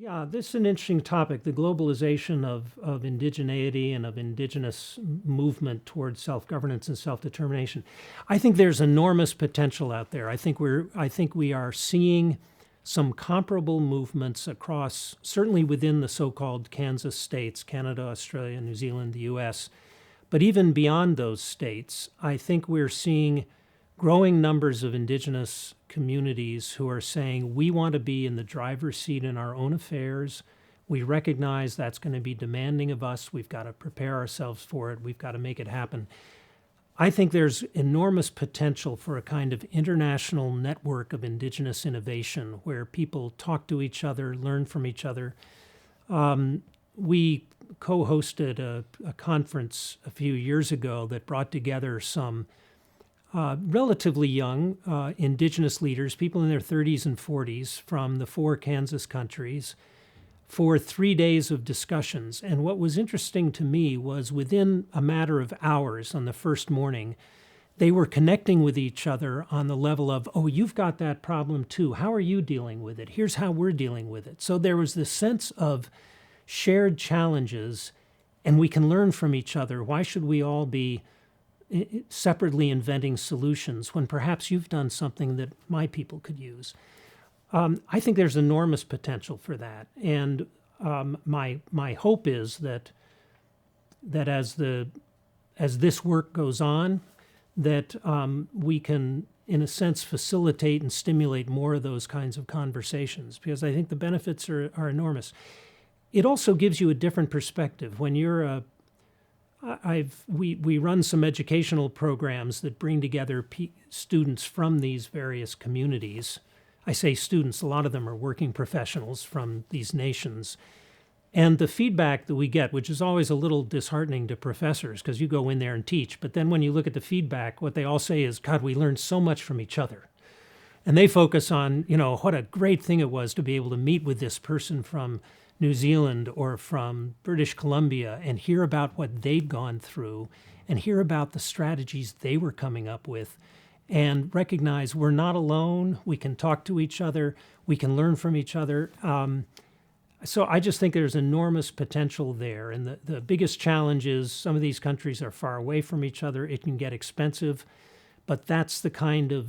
Yeah, this is an interesting topic, the globalization of indigeneity and of indigenous movement towards self-governance and self-determination. I think there's enormous potential out there. I think we are seeing some comparable movements across, certainly within the so-called Kansas states, Canada, Australia, New Zealand, the US, but even beyond those states, I think we're seeing growing numbers of indigenous communities who are saying we want to be in the driver's seat in our own affairs. We recognize that's going to be demanding of us. We've got to prepare ourselves for it. We've got to make it happen. I think there's enormous potential for a kind of international network of indigenous innovation where people talk to each other, learn from each other. We co-hosted a conference a few years ago that brought together some relatively young indigenous leaders, people in their 30s and 40s from the 4 Kansas countries, for 3 days of discussions. And what was interesting to me was within a matter of hours on the first morning, they were connecting with each other on the level of, oh, you've got that problem too. How are you dealing with it? Here's how we're dealing with it. So there was this sense of shared challenges, and we can learn from each other. Why should we all be separately inventing solutions when perhaps you've done something that my people could use? I think there's enormous potential for that, and my hope is that as this work goes on, that we can, in a sense, facilitate and stimulate more of those kinds of conversations, because I think the benefits are enormous. It also gives you a different perspective when you're we run some educational programs that bring together students from these various communities. I say students, a lot of them are working professionals from these nations. And the feedback that we get, which is always a little disheartening to professors because you go in there and teach, but then when you look at the feedback, what they all say is, God, we learned so much from each other. And they focus on, what a great thing it was to be able to meet with this person from New Zealand or from British Columbia and hear about what they'd gone through and hear about the strategies they were coming up with and recognize we're not alone. We can talk to each other. We can learn from each other. So I just think there's enormous potential there. And the biggest challenge is some of these countries are far away from each other. It can get expensive. But that's the kind of